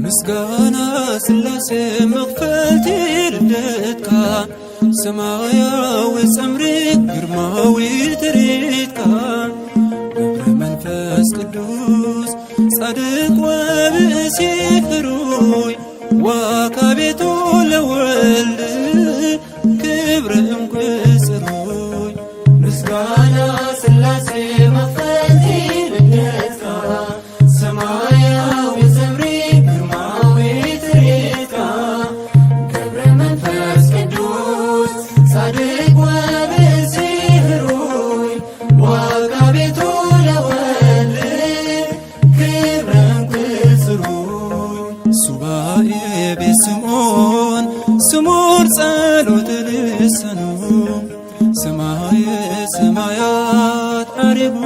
ምስጋና ስላሴ መክፈልቲ ልደትካ ሰማያዊ ጸምሪ ግርማዊ ትርኢትካ ገብረ መንፈስ ቅዱስ ጻድቅ ወብእሲ ፍሩይ ወካቤቱ ለወልድ ክብረ እንቁ ጽሩይ ምስጋና ስላሴ መክፈልቲ ልደትካ ሰማያዊ ጸምሪ ግርማዊ ትርኢትካ ገብረ መንፈስ ቅዱስ ጻድቅ ወብእሲ ፍሩይ ወካቤቱ ለወልድ ክብረ እንቁ ጽሩይ ሱባኤ ቤት ስምዖን ስሙር ጸሎት ልሳኑ ሰማየ ሰማያት ዓሪቡ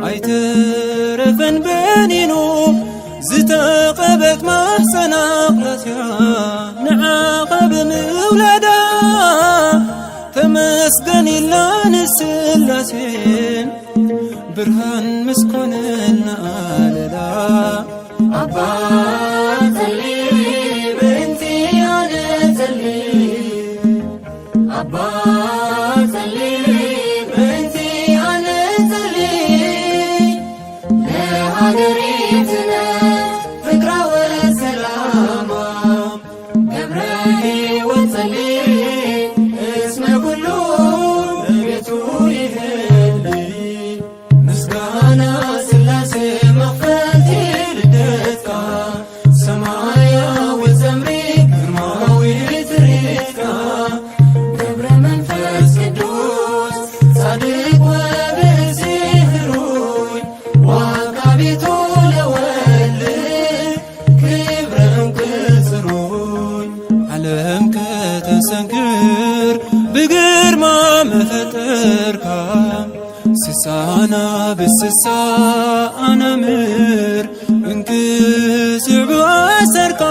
አይተረፈን በኒኑ ዝተቐበት ማሕፀና ቕላስያ ንዓኻ ብምውላዳ ተመስገን ኢልና ንስላሴ ብርሃን ምስኮነልና ኣለላ አባ ጸሊ በእንቲ ኣነ ጸሊ አባ ጸሊ በእንቲ ኣነ ጸሊ ለሃገሪትነ ፍቅራ ወሰላማ ገብረ ሕይወት ጸሊ እስመ ኩሉ በቤቱ ይህሊ ምስጋና ስላሴ መክፈልቲ ልደትካ ሰማያዊ ጸምሪ ግርማዊ ትርኢትካ ገብረ መንፈስ ቅዱስ ጻድቅ ወብእሲ ፍሩይ ወካቤቱ ለወልድ ክብረ እንቁ ጽሩይ ዓለም ከተሰንክር ብግርማ መፈጠርካ ስሳና ብስሳ ኣነምር እንክስዕ ብኣሰርካ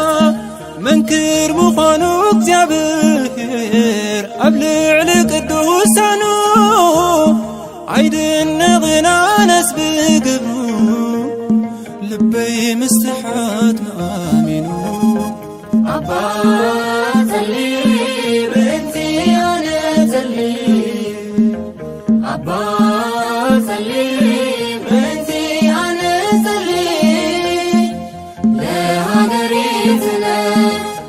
መንክር ምዃኑ እግዚኣብሔር ኣብ ልዕሊ ቅዱሳኑ ኣይድንቕና ነስ ብግብሩ ልበይ ምስትሓት መኣሚኑ አባ ጸሊ በእንቲ ኣነ ጸሊ አባ ጸሊ በእንቲ ኣነ ጸሊ ለሃገሪትነ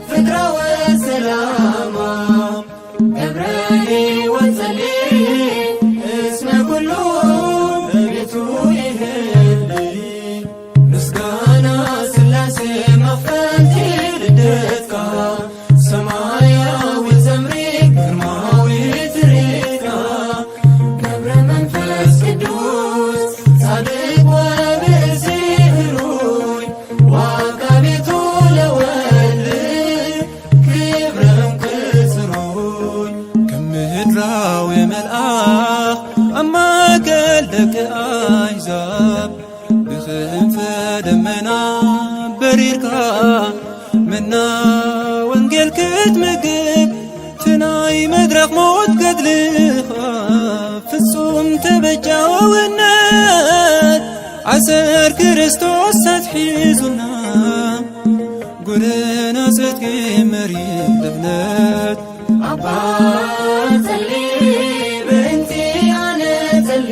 ፍቅራ ወሰላማ ገብረ ሕይወት ጸሊ እስመ ኩሉ በቤቱ ይህሊ ምስጋና ስላሴ መክፈልቲ ልደትካ ሰማያዊ ጸምሪ ግርማዊ ትርኢትካ ገብረ መንፈስ ቅዱስ ጻድቅ ወብእሲ ፍሩይ ወካቤቱ ለወልድ ክብረ እንቁ ጽሩይ ከም ምድራዊ መልአኽ ኣብ ማእከል ደቂ ኣሕዛብ ብክንፈ ደመና በሪርካ መና ወንጌል ክትምግብ ትናይ መድረኽ ሞት ገድልኻ ፍጹም ተበጃውነት ዓሰር ክርስቶስ ኣትሒዙና ጎደና ጽድቂ መሪር ለእምነት አባ ጸሊ በእንቲ ኣነ ጸሊ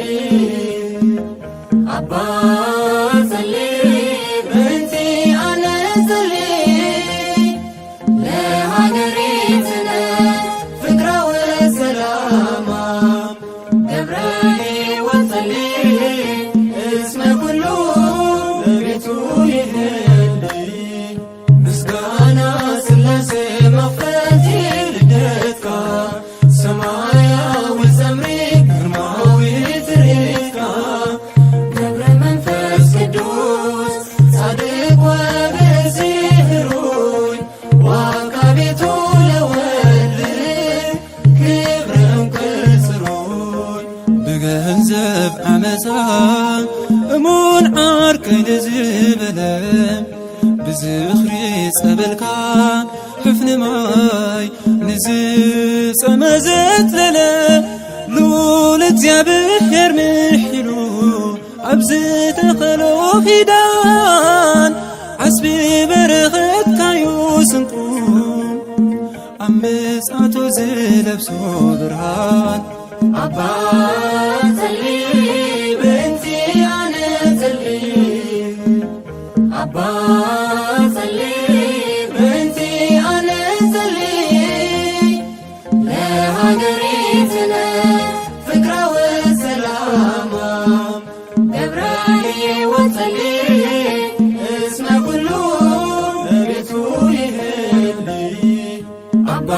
አባ ጸሊ በእንቲ ኣነ ጸሊ ለሃገሪትነ ፍቅራ ወሰላማ ገብረ ሕይወት ጸሊ እስመ ኩሉ በቤቱ ይህሊ ምስጋና ስላሴ መክፈልቲ ልደትካ ሰማያዊ ጸምሪ ግርማዊ ትርኢትካ ገብረ መንፈስ ቅዱስ ጻድቅ ወብእሲ ፍሩይ ወካቤቱ ለወልድ ክብረ እንቁ ጽሩይ ብገንዘብ ዓመፃ እሙን ዓርከይነ ዝበለ ብዝኽሪ ጸበልካ ሕፍኒ ማይ ንዝጸመዘት ለለ ልዑል እግዚአብሔር ምሒሉ ኣብዚ ተኸሎ ኺዳን ዓስቢ በረኸትካዩ ስንቁ ኣብ ምጽኣቱ ዝለብሶ ብርሃን አባ ጸልይ በእንቲ ኣነ ጸልይ አባ ጸልይ በእንቲ ኣነ ጸልይ ለሃገሪትነ ፍቅረ ወሰላማ ገብረልየ ወጸልይ እስመ ኩሉ በቤቱ ይህሊ አባ